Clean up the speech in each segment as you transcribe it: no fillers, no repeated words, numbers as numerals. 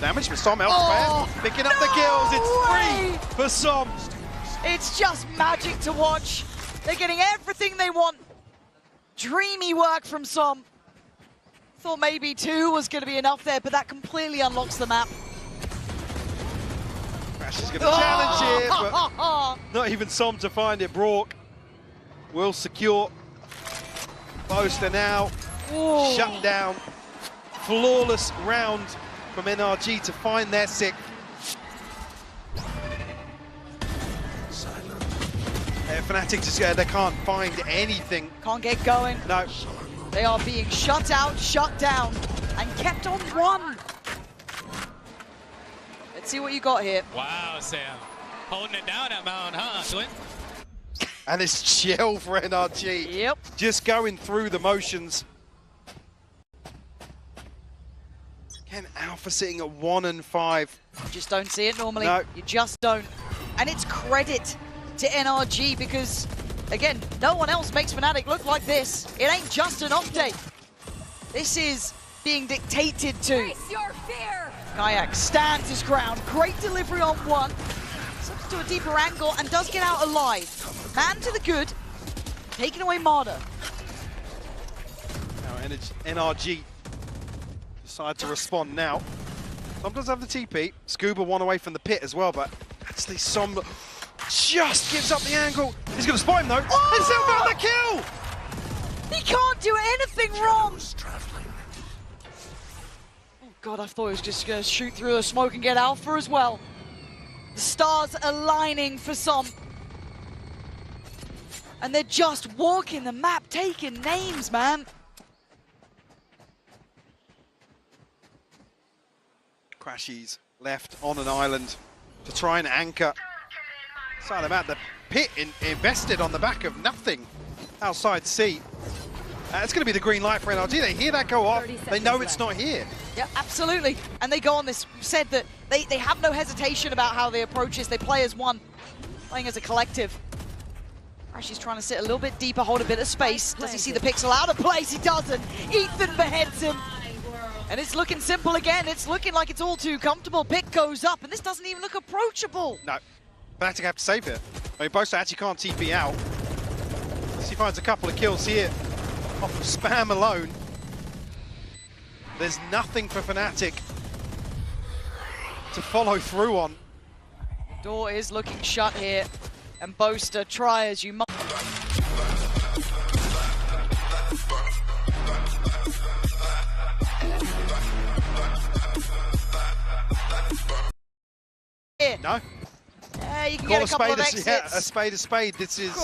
damage, but Som elsewhere, picking up the kills. It's 3 for Som. It's just magic to watch. They're getting everything they want. Dreamy work from Som. Thought maybe 2 was going to be enough there, but that completely unlocks the map. Crash is going to challenge here, but not even Som to find it. Brock will secure. Boaster now shut down. Flawless round from NRG to find their 6th. Fnatic just they can't find anything. Can't get going. No. They are being shut out, shut down, and kept on 1. Let's see what you got here. Wow, Sam. Holding it down at Mount, huh, Clint? And it's chill for NRG. Yep. Just going through the motions. Again, Alpha sitting at 1 and 5. You just don't see it normally. No. You just don't. And it's credit to NRG because, again, no one else makes Fnatic look like this. It ain't just an update. This is being dictated to. Face your fear. Kayak stands his ground. Great delivery on 1. Slips to a deeper angle and does get out alive. Man to the good. Taking away Marder. Now NRG decide to respond now. Som does have the TP. Scuba 1 away from the pit as well, but actually Som just gives up the angle. He's going to spot him though. Oh! And still found the kill! He can't do anything wrong! Oh god, I thought he was just going to shoot through the smoke and get Alpha as well. The stars aligning for Som. And they're just walking the map, taking names, man. Crashies left on an island to try and anchor. Side about the pit invested on the back of nothing outside C. It's going to be the green light for NRG. They hear that go off. They know it's not here. Yeah, absolutely. And they go on this, said that they have no hesitation about how they approach this. They play as one, playing as a collective. She's trying to sit a little bit deeper, hold a bit of space. Does he see the pixel out of place? He doesn't. Ethan beheads him. And it's looking simple again. It's looking like it's all too comfortable. Pick goes up, and this doesn't even look approachable. No. Fnatic have to save it. I mean, Boaster actually can't TP out. He finds a couple of kills here off of spam alone. There's nothing for Fnatic to follow through on. Door is looking shut here, and Boaster, try as you must. No. Yeah, you can get a couple of exits. Yeah, a spade, a spade. This is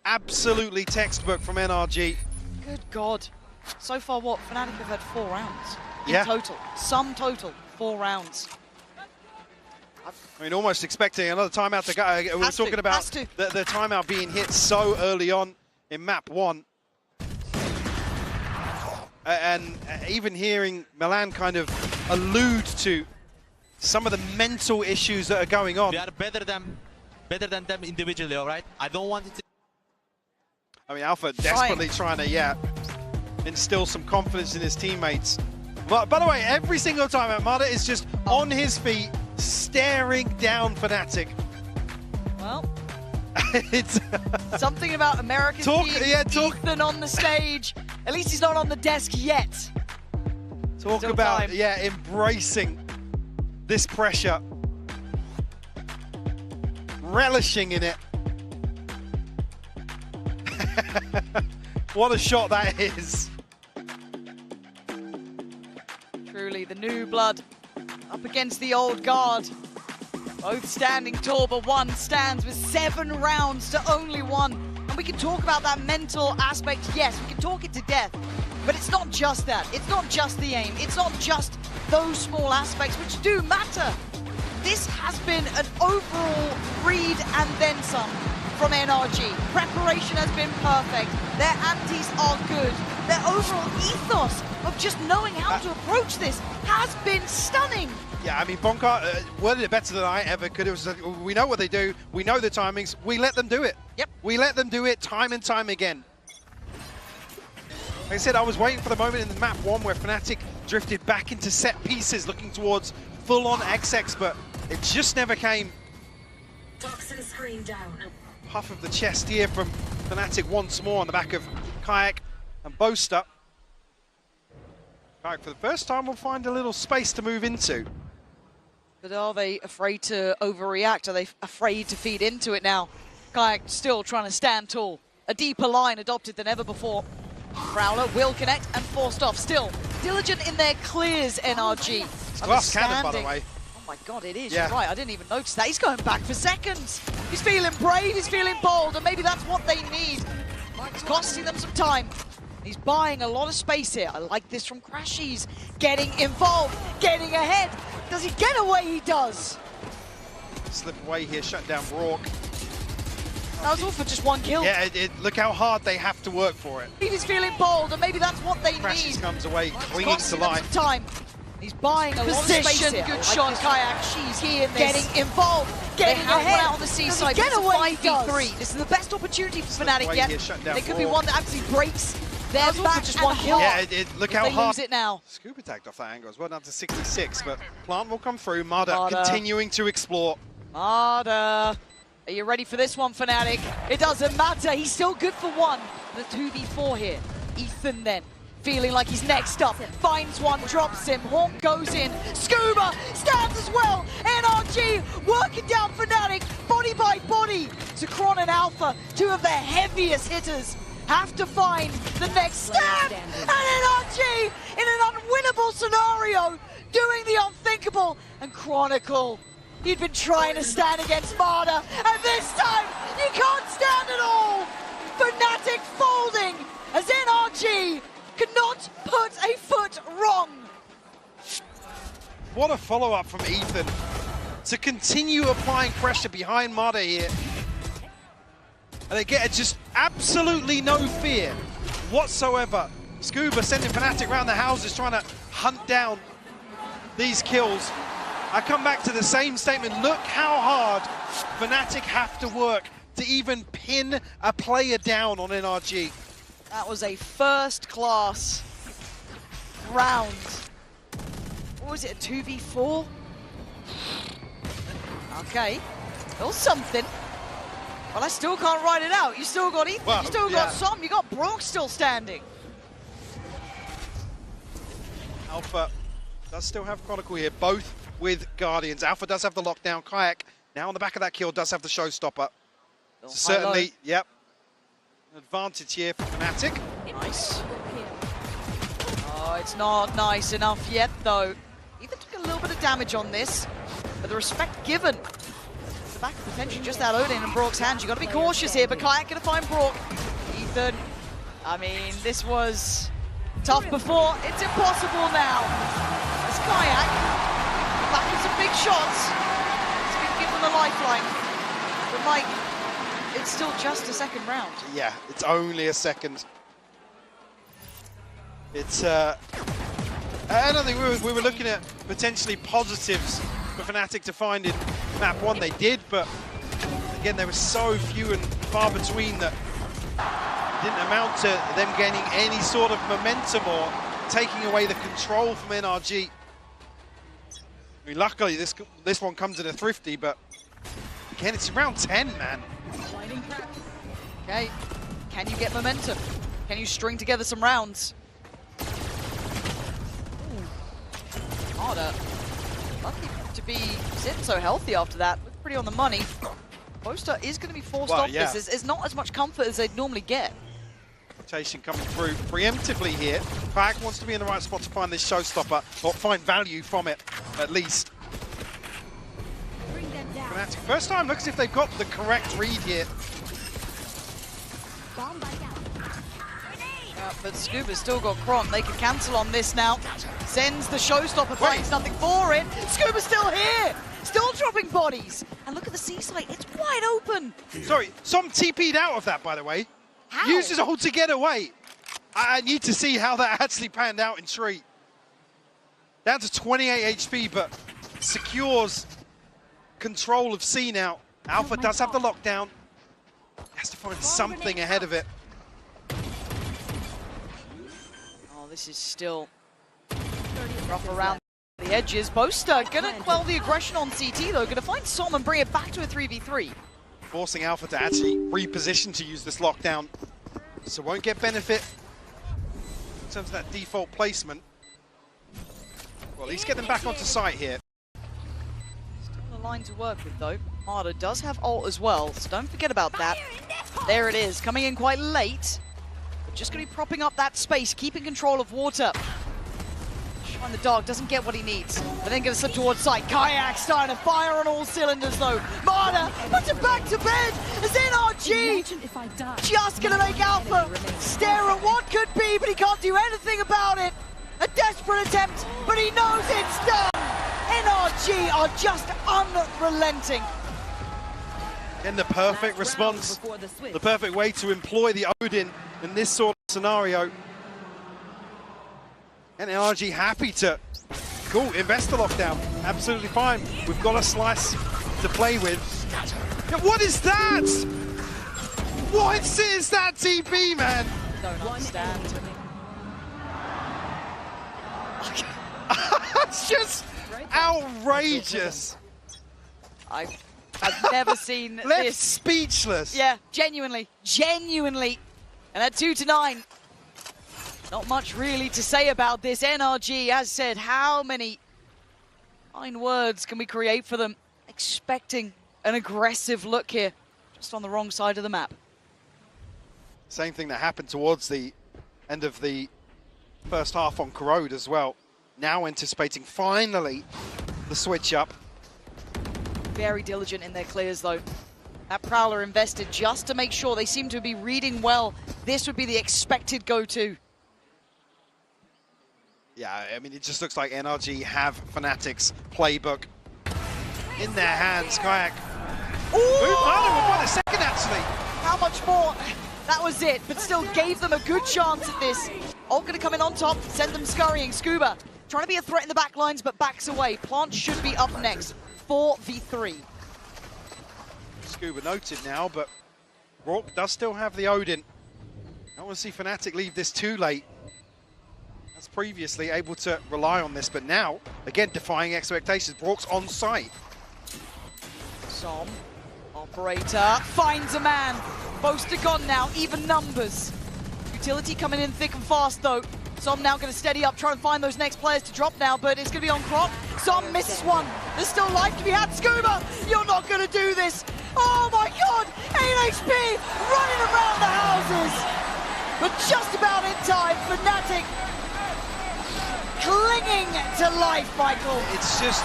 absolutely textbook from NRG. Good God. So far, what? Fnatic have had 4 rounds in total. Sum total, 4 rounds. I mean, almost expecting another timeout to go. We were talking about the timeout being hit so early on in map 1. And even hearing Milan kind of allude to some of the mental issues that are going on. We are better than them individually, all right? I don't want it to... I mean, Alpha desperately trying to, instill some confidence in his teammates. But by the way, every single time, Marder is just on his feet, staring down Fnatic. Well, it's something about American Ethan on the stage. At least he's not on the desk yet. Talk about, embracing this pressure. Relishing in it. What a shot that is. Truly, the new blood up against the old guard. Both standing tall, but one stands with 7 rounds to only 1. And we can talk about that mental aspect. Yes, we can talk it to death. But it's not just that. It's not just the aim. It's not just those small aspects, which do matter. This has been an overall read and then some from NRG. Preparation has been perfect. Their antis are good. Their overall ethos of just knowing how to approach this has been stunning. Yeah, I mean, Bonka worded it better than I ever could. It was, we know what they do. We know the timings. We let them do it. Yep. We let them do it time and time again. Like I said, I was waiting for the moment in the map 1 where Fnatic drifted back into set pieces, looking towards full-on XX, but it just never came. Toxin screen down. Puff of the chest here from Fnatic once more on the back of Kayak and Boaster. Kayak, for the first time, will find a little space to move into. But are they afraid to overreact? Are they afraid to feed into it now? Kayak still trying to stand tall. A deeper line adopted than ever before. Prowler will connect and forced off. Still diligent in their clears, NRG. It's glass cannon, by the way. Oh my god, it is. Yeah. You're right, I didn't even notice that. He's going back for seconds. He's feeling brave, he's feeling bold, and maybe that's what they need. It's costing them some time. He's buying a lot of space here. I like this from Crashies. Getting involved, getting ahead. Does he get away? He does. Slip away here, shut down Rourke. That was all for just one kill. Yeah, look how hard they have to work for it. He's feeling bold, and maybe that's what they Crashies need. comes away, It's clinging to costing them life. some time. He's buying a lot of space here. Good I like shot, this. Kayak. She's here. Getting involved, getting They have ahead. one out on the seaside. Get It's a away, he 5v3. does. This is the best opportunity for Fnatic away yet. here, shut down It could be Rourke. one that absolutely breaks their That was back also just and one kill. heart. Yeah, look If how they hard. lose it now. Scuba tagged off that angle as well, down to 66, but Plant will come through. Mada Mada. continuing to explore. Mada. Are you ready for this one, Fnatic? It doesn't matter. He's still good for one. The 2v4 here. Ethan then, feeling like he's next up. Finds one, drops him. Hawk goes in. Scuba stands as well. NRG working down Fnatic. Body by body. Zakron and Alpha, two of their heaviest hitters, have to find the next stand. And NRG in an unwinnable scenario, doing the unthinkable. And Chronicle, you'd been trying to stand against Marder, and this time you can't stand at all. Fnatic folding as NRG could not put a foot wrong. What a follow-up from Ethan to continue applying pressure behind Mada here. And they get just absolutely no fear whatsoever. Scuba sending Fnatic around the houses trying to hunt down these kills. I come back to the same statement. Look how hard Fnatic have to work to even pin a player down on NRG. That was a first-class round. What was it, a 2v4? Okay, still something. Well, I still can't write it out. You still got Ethan, Well, you still yeah. got Som, you got Brock still standing. Alpha does still have Chronicle here, both with Guardians. Alpha does have the lockdown. Kayak, now on the back of that kill, does have the showstopper. Still Certainly, high-low. yep. An advantage here for Fnatic. Nice. Oh, it's not nice enough yet, though. Ethan took a little bit of damage on this, but the respect given. The back of potentially just that Odin in Brock's hands. You've got to be cautious here, but Kayak going to find Brock. Ethan, I mean, this was tough before. It's impossible now. It's Kayak. Back with some big shots. He's been given the lifeline. But, Mike, it's still just a second round. Yeah, it's only a second. It's, I don't think we were looking at potentially positives for Fnatic to find in map one. They did, but again, there were so few and far between that didn't amount to them gaining any sort of momentum or taking away the control from NRG. I mean, luckily this one comes in a thrifty, but again, it's round 10, man. Okay, can you get momentum? Can you string together some rounds? Harder. Lucky to be sitting so healthy after that. Looked pretty on the money. Boaster is going to be forced off yeah. this. There's not as much comfort as they'd normally get. Rotation coming through preemptively here. Kayak wants to be in the right spot to find this showstopper, or find value from it, at least. Fnatic, first time, looks as if they've got the correct read here. But Scuba's still got Cron. They can cancel on this now. Sends the showstopper, finds nothing for it. Scuba's still here, still dropping bodies. And look at the seaside, it's wide open. Sorry, some TP'd out of that, by the way. How? Uses ult to get away. I need to see how that actually panned out in Tree. Down to 28 HP, but secures control of C now. Alpha does have the lockdown. Has to find something ahead of it. Oh, this is still Rough around the edges. Boaster gonna quell the aggression on CT though, gonna find Som and bring it back to a 3v3. Forcing Alpha to actually reposition to use this lockdown. So won't get benefit in terms of that default placement. Well, at least get them back onto site here. Still a line to work with though. Marder does have ult as well, so don't forget about that. There it is, coming in quite late. But just gonna be propping up that space, keeping control of water. Shine the dog doesn't get what he needs, but then gonna slip towards site. Kayak starting to fire on all cylinders though. Marder puts it back to bed as NRG just gonna make Alpha stare at what could be, but he can't do anything about it. A desperate attempt, but he knows it's done. NRG are just unrelenting. And the perfect response, the perfect way to employ the Odin in this sort of scenario. And NRG happy to, cool, invest the lockdown, absolutely fine. We've got a slice to play with. Yeah, what is that? What is that TP, man? Don't understand. It's just outrageous. I've never seen Left this. speechless. Yeah, genuinely. And at 2-9, not much really to say about this. NRG, as said, how many fine words can we create for them? Expecting an aggressive look here, just on the wrong side of the map. Same thing that happened towards the end of the first half on Corrode as well. Now anticipating finally the switch up. Very diligent in their clears though. That Prowler invested just to make sure. They seem to be reading well. This would be the expected go-to. Yeah, I mean, it just looks like NRG have Fnatic's playbook in their hands. Kayak. Ooh! We've won a second, actually. How much more? That was it, but still gave them a good chance at this. Ult gonna come in on top, send them scurrying. Scuba trying to be a threat in the back lines, but backs away. Plant should be up next. 4v3. Scuba noted now, but Rourke does still have the Odin. I don't want to see Fnatic leave this too late. As previously able to rely on this, but now, again, defying expectations. Rourke's on site. Som, operator, finds a man. Boaster gone now, even numbers. Utility coming in thick and fast though. Som now going to steady up, trying to find those next players to drop now, but it's going to be on Crop. Som misses one. There's still life to be had. Scuba, you're not going to do this. Oh my God, 8 HP running around the houses. But just about in time, Fnatic clinging to life, Michael. It's just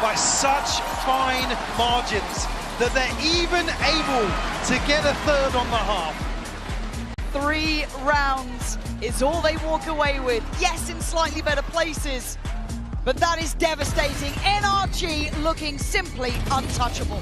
by such fine margins that they're even able to get a third on the half. 3 rounds is all they walk away with. Yes, in slightly better places, but that is devastating. NRG looking simply untouchable.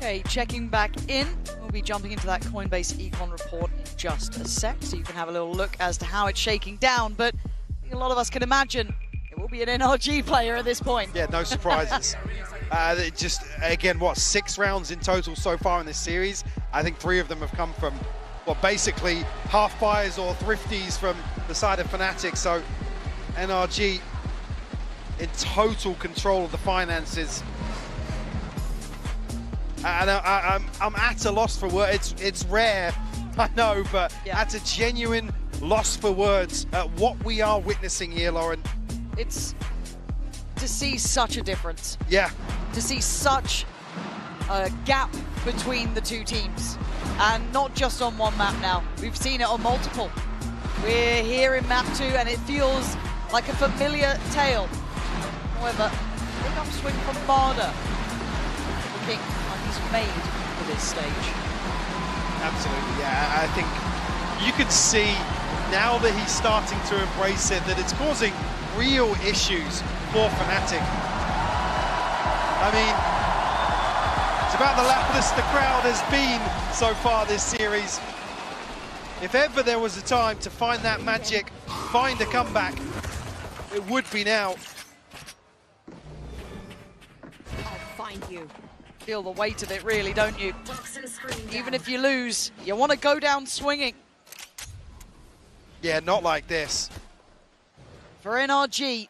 Okay, checking back in. We'll be jumping into that Coinbase Econ report in just a sec, so you can have a little look as to how it's shaking down. But I think a lot of us can imagine it will be an NRG player at this point. Yeah, no surprises. Just, again, what, 6 rounds in total so far in this series? I think 3 of them have come from, well, basically half buys or thrifties from the side of Fnatic. So NRG in total control of the finances. And I'm at a loss for words. It's rare, I know, but Yeah. that's a genuine loss for words at what we are witnessing here, Lauren. It's to see such a difference, Yeah, to see such a gap between the two teams, and not just on one map now. We've seen it on multiple. We're here in map 2, and it feels like a familiar tale. However, big upswing from Marder, looking like he's made for this stage. absolutely. Yeah, I think you can see now that he's starting to embrace it, that it's causing real issues for Fnatic. I mean, it's about the loudest the crowd has been so far this series. If ever there was a time to find that magic, find a comeback, it would be now. I'll find you. Feel the weight of it, really, don't you? Toxin screen down. Even if you lose, you want to go down swinging. Yeah, not like this. For NRG,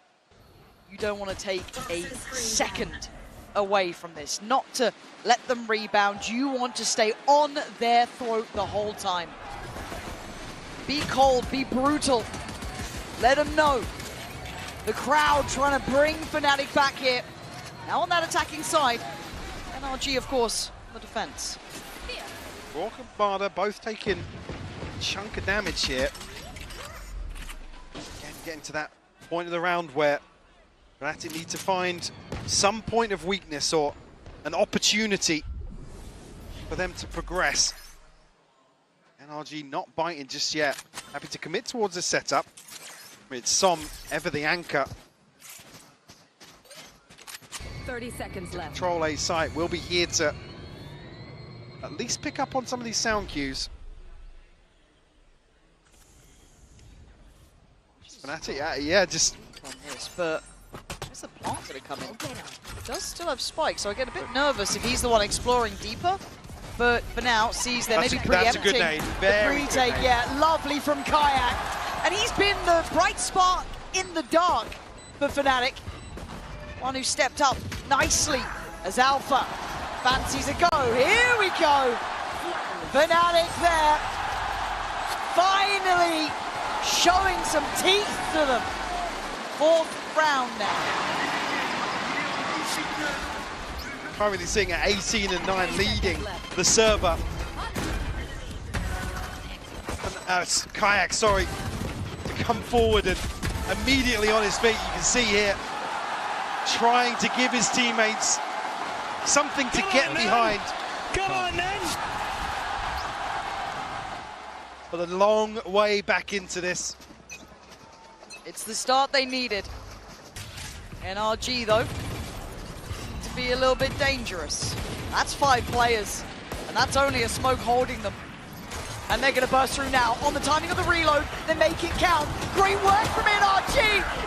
you don't want to take a second away from this. Not to let them rebound. You want to stay on their throat the whole time. Be cold, be brutal. Let them know. The crowd trying to bring Fnatic back here. Now on that attacking side, NRG, of course, on the defense. Rourke and Barda both taking a chunk of damage here. Again, getting to that point of the round where Fnatic need to find some point of weakness or an opportunity for them to progress. NRG not biting just yet. Happy to commit towards the setup. With Som ever the anchor. 30 seconds left. Control A site will be here to at least pick up on some of these sound cues. Fnatic, yeah, just On this, but where's the plant going to come in? It does still have spike, so I get a bit nervous if he's the one exploring deeper. But for now, sees there maybe that's a good preempting nade. the Very good retake. nade. Yeah, lovely from Kayak. And he's been the bright spot in the dark for Fnatic. One who stepped up nicely as Alpha fancies a go. Here we go. Fnatic there. Finally showing some teeth to them. 4th round now. currently sitting at 18 and 9, leading the server. And, it's Kayak, sorry, to come forward and immediately on his feet. You can see here, trying to give his teammates something to get behind. Come on, then! But a long way back into this. It's the start they needed. NRG, though, to be a little bit dangerous. That's 5 players, and that's only a smoke holding them. And they're going to burst through now. On the timing of the reload, they make it count. Great work from NRG.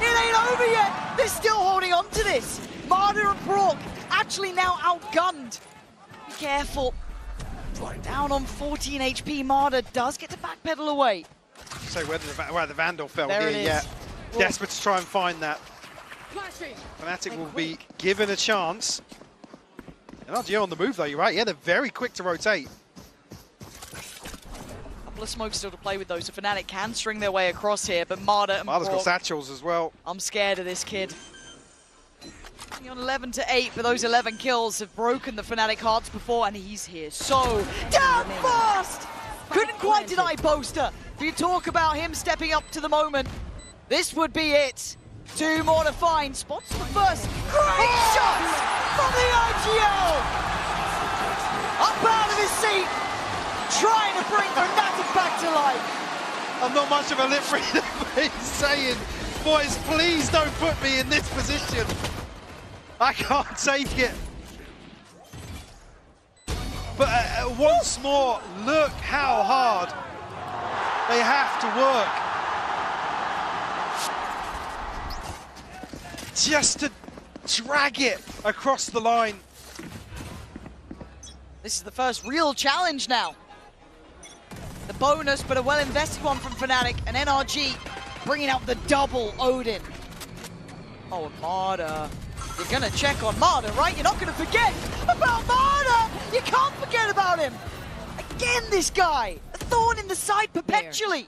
It ain't over yet. They're still holding on to this. Marder and Brock actually now outgunned. Be careful. Down on 14 HP, Marder does get to backpedal away. So where the Vandal fell There here, it is. yeah. Whoa. Desperate to try and find that. Fnatic will be given a chance. NRG on the move though, you're right. Yeah, they're very quick to rotate. Couple of smokes still to play with, though, so Fnatic can string their way across here, but Marder and Marder's got Brock, satchels as well. I'm scared of this kid. Only on 11 to 8, but those 11 kills have broken the Fnatic hearts before, and he's here so damn fast! Couldn't quite deny Boaster. If you talk about him stepping up to the moment, this would be it. 2 more to find. Spots the first. Great shot from the IGL! Up out of his seat, trying to bring Fnatic back to life. I'm not much of a lip reader, but he's saying, boys, please don't put me in this position. I can't take it. But once more, look how hard they have to work just to drag it across the line. This is the first real challenge now. The bonus, but a well-invested one from Fnatic, and NRG bringing out the double Odin. Oh, and Marder. You're gonna check on Marder, right? You're not gonna forget about Marder! You can't forget about him! Again, this guy! A thorn in the side perpetually!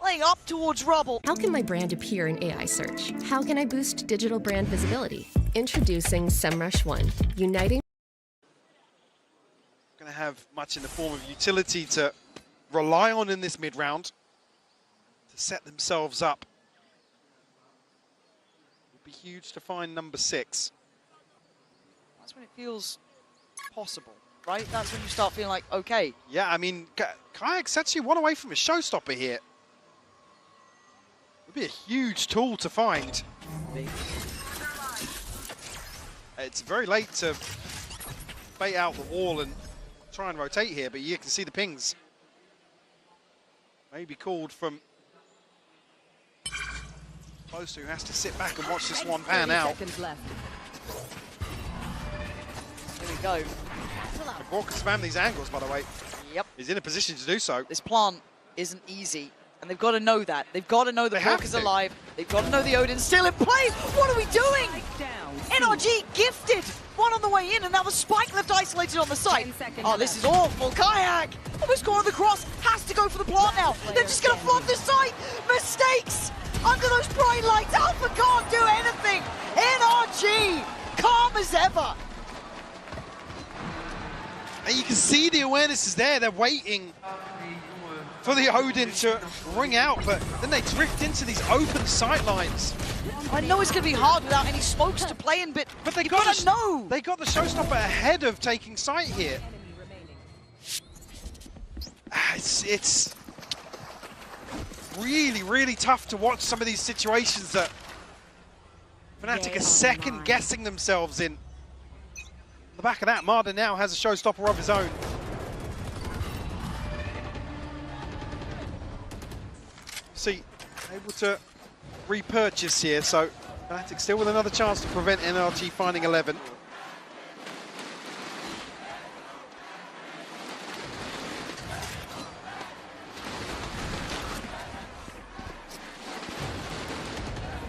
Playing up towards rubble. How can my brand appear in AI search? How can I boost digital brand visibility? Introducing SEMrush One, uniting. Going to have much in the form of utility to rely on in this mid-round to set themselves up. It would be huge to find number 6. That's when it feels possible, right? That's when you start feeling like, okay. Yeah, I mean, Kayak's actually one away from a showstopper here. Would be a huge tool to find. It's very late to bait out the wall and try and rotate here, but you can see the pings. Maybe called from close to, who has to sit back and watch this one pan out. Seconds left. Here we go. McCaw can spam these angles, by the way. Yep. He's in a position to do so. This plant isn't easy, and they've got to know that. They've got to know the Hawk is alive. They've got to know the Odin's still in play. What are we doing? NRG gifted. One on the way in, and now the spike left isolated on the side. Oh, this is awful. Kayak almost got on the cross. Has to go for the plant now. They're just going to flop this site. Mistakes under those bright lights. Alpha can't do anything. NRG, calm as ever. And you can see the awareness is there. They're waiting for the Odin to ring out, but then they drift into these open sight lines. I know it's going to be hard without any smokes to play in, but they you gotta know. They got the showstopper ahead of taking sight here. It's really, really tough to watch some of these situations that Fnatic are second guessing themselves in. On the back of that, Marder now has a showstopper of his own. See, able to repurchase here, so Fnatic still with another chance to prevent NRG finding 11.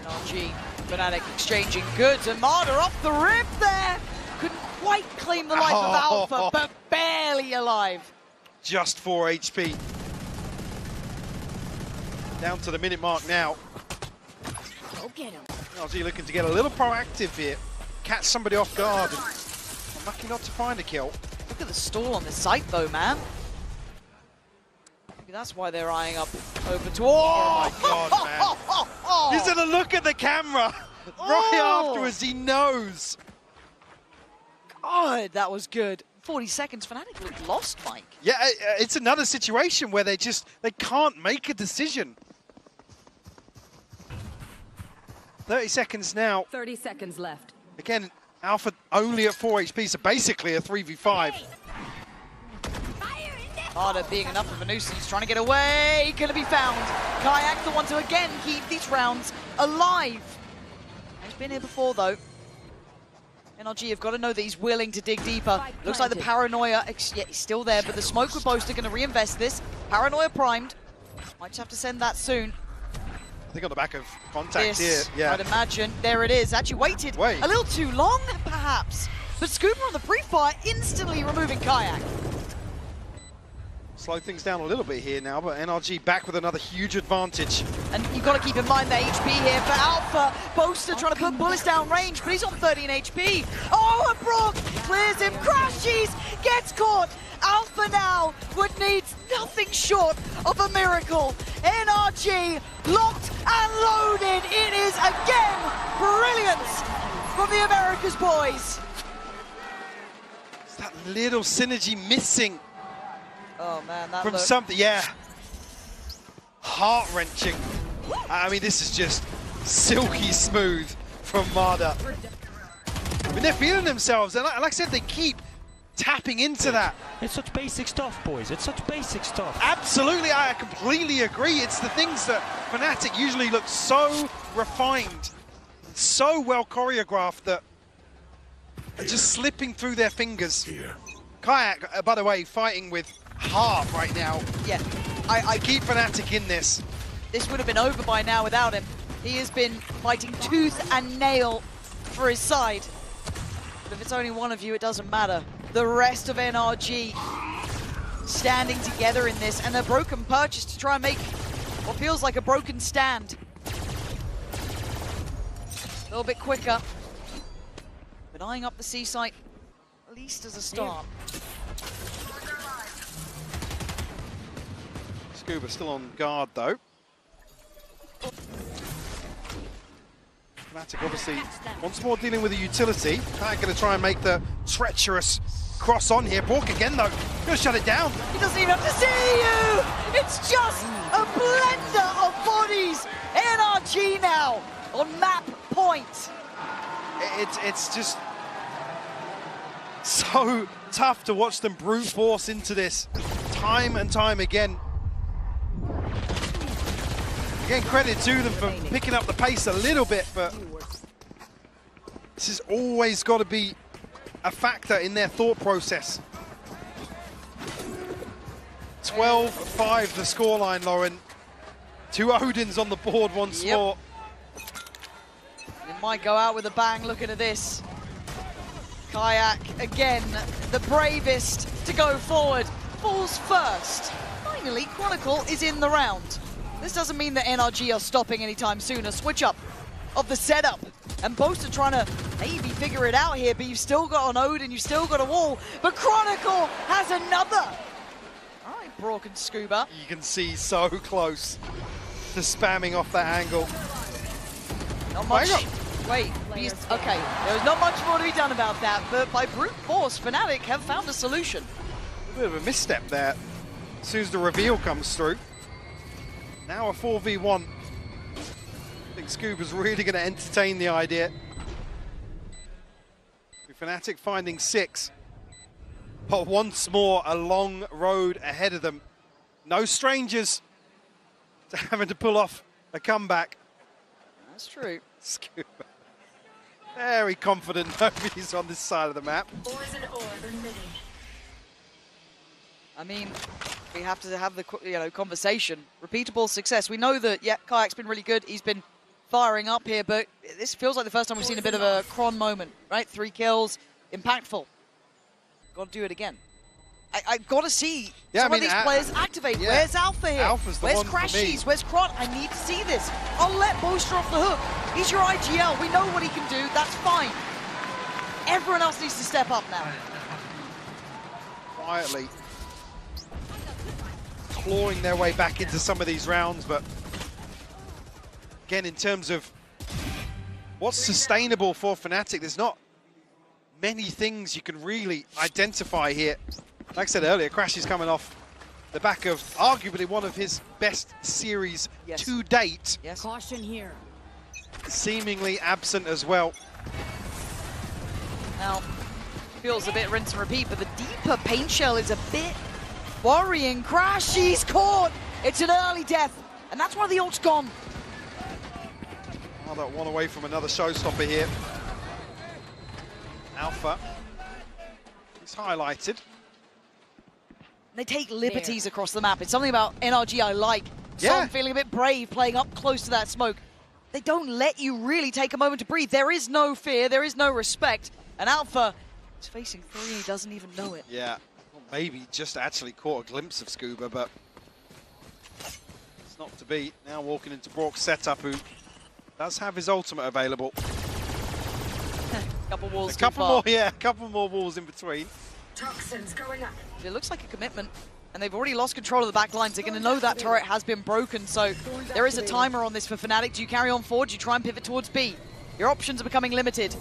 NRG, Fnatic exchanging goods, and Marder off the rip there. Couldn't quite claim the life of Alpha, but barely alive. Just 4 HP. Down to the minute mark now. Go get him. NRG looking to get a little proactive here. Catch somebody off guard. And lucky not to find a kill. Look at the stall on this site though, man. Maybe that's why they're eyeing up over to... Oh my god, man. He's gonna look at the camera right afterwards, he knows. God, that was good. 40 seconds, Fnatic looked lost, Mike. Yeah, it's another situation where they can't make a decision. 30 seconds now. 30 seconds left. Again, Alpha only at 4 HP, so basically a 3v5. Marder being enough of a nuisance, trying to get away, gonna be found. Kayak the one to again keep these rounds alive. He's been here before though. NRG have got to know that he's willing to dig deeper. Looks like the paranoia, yeah, he's still there, but the smoke with Boaster going to reinvest this. Paranoia primed. Might just have to send that soon. I think on the back of contact here, yeah. I'd imagine. There it is. Actually waited a little too long, perhaps. But Scooper on the pre-fire instantly removing Kayak. Slow things down a little bit here now, but NRG back with another huge advantage. And you've got to keep in mind the HP here for Alpha. Boaster trying to put bullets down range, but he's on 13 HP. Oh, and Brock clears him, crashes, gets caught. Alpha now would need nothing short of a miracle. NRG locked and loaded. It is again brilliance from the Americas boys. It's that little synergy missing. Oh man, that from something, yeah. Heart-wrenching. I mean, this is just silky smooth from Marder. I mean, they're feeling themselves, and like I said, they keep tapping into that. It's such basic stuff, boys. It's such basic stuff. Absolutely, I completely agree. It's the things that Fnatic usually look so refined, so well choreographed that are just slipping through their fingers. Kayak, by the way, fighting with heart right now. Yeah, I keep Fnatic in this. This would have been over by now without him. He has been fighting tooth and nail for his side. But if it's only one of you, it doesn't matter. The rest of NRG standing together in this, and a broken purchase to try and make what feels like a broken stand. A little bit quicker. But eyeing up the C site, at least as a start. Scuba still on guard though. Fnatic obviously once more dealing with a utility. Kayak going to try and make the treacherous cross on here. Bork again though, going to shut it down. He doesn't even have to see you! It's just a blender of bodies! NRG now on map point. It's just so tough to watch them brute force into this time and time again. Again, credit to them for picking up the pace a little bit, but this has always got to be a factor in their thought process. 12-5 the scoreline, Lauren. 2 Odins on the board once more. It might go out with a bang looking at this. Kayak, again, the bravest to go forward. Falls first. Finally, Chronicle is in the round. This doesn't mean that NRG are stopping anytime soon. A switch up of the setup. And Boast are trying to maybe figure it out here, but you've still got an Odin, you've still got a wall. But Chronicle has another. All right, Brock and Scuba. You can see so close to spamming off that angle. Not much. Wait, okay, there's not much more to be done about that, but by brute force, Fnatic have found a solution. A bit of a misstep there as soon as the reveal comes through. Now a 4v1. I think Scuba's really going to entertain the idea. Fnatic finding 6. But once more, a long road ahead of them. No strangers to having to pull off a comeback. That's true. Scuba. Very confident nobody's on this side of the map. I mean, we have to have the conversation. Repeatable success. We know that, yeah, Kayak's been really good. He's been firing up here, but this feels like the first time we've seen a bit of a Kron moment, right? 3 kills, impactful. Got to do it again. I've got to see some of these players activate. Yeah. Where's Alpha here? Where's Crashies? Where's Kron? I need to see this. I'll let Boaster off the hook. He's your IGL. We know what he can do. That's fine. Everyone else needs to step up now. Quietly clawing their way back into some of these rounds, but again, in terms of what's sustainable for Fnatic, there's not many things you can really identify here. Like I said earlier, Crash is coming off the back of arguably one of his best series to date. Yes. Caution here. Seemingly absent as well. Now, feels a bit rinse and repeat, but the deeper paint shell is a bit worrying. Crash, he's caught! It's an early death, and that's why the ult's gone. Oh, that one away from another showstopper here. Alpha is highlighted. They take liberties across the map. It's something about NRG I like. So I'm feeling a bit brave playing up close to that smoke. They don't let you really take a moment to breathe. There is no fear, there is no respect. And Alpha is facing 3, he doesn't even know it. Yeah, well, maybe just actually caught a glimpse of Scuba, but it's not to be. Now walking into Brock's setup, who does have his ultimate available. Couple walls a couple more, a couple more walls in between. Toxins going up. It looks like a commitment, and they've already lost control of the back lines. They're going to know that turret has been broken, so there is a timer on this for Fnatic. Do you carry on forward? Do you try and pivot towards B? Your options are becoming limited.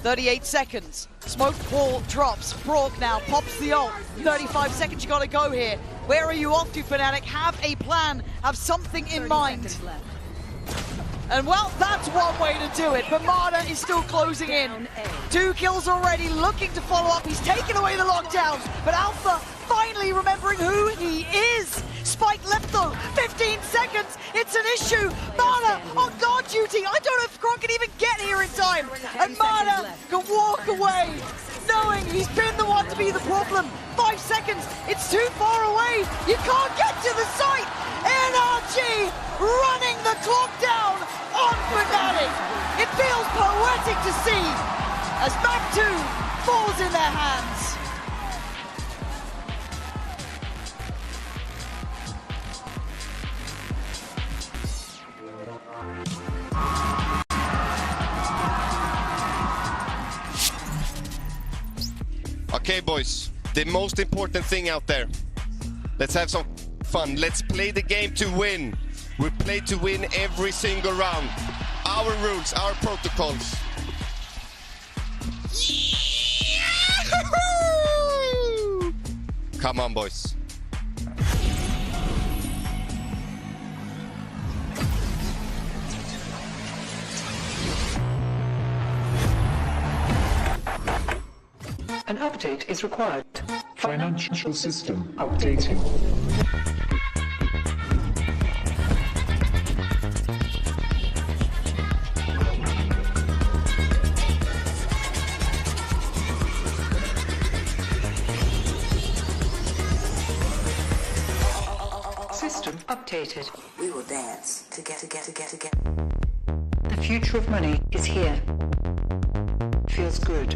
38 seconds. Smoke wall drops. Brock now pops the ult. 35 seconds, you got to go here. Where are you off to, Fnatic? Have a plan. Have something in mind. And well, that's one way to do it, but Marta is still closing in. 2 kills already, looking to follow up. He's taken away the lockdowns, but Alpha finally remembering who he is. Spike left though, 15 seconds, it's an issue. Marta on guard duty. I don't know if Kron can even get here in time. And Marta can walk away, knowing he's been the one to be the problem. 5 seconds, it's too far away. You can't get to the site. NRG running the clock down on Fnatic. It feels poetic to see as map 2 falls in their hands. Okay, boys, the most important thing out there. Let's have some fun. Let's play the game to win. We play to win every single round. Our rules, our protocols. Yahoo! Come on, boys. An update is required. Financial system updating. System updated. We will dance to get. The future of money is here. Feels good.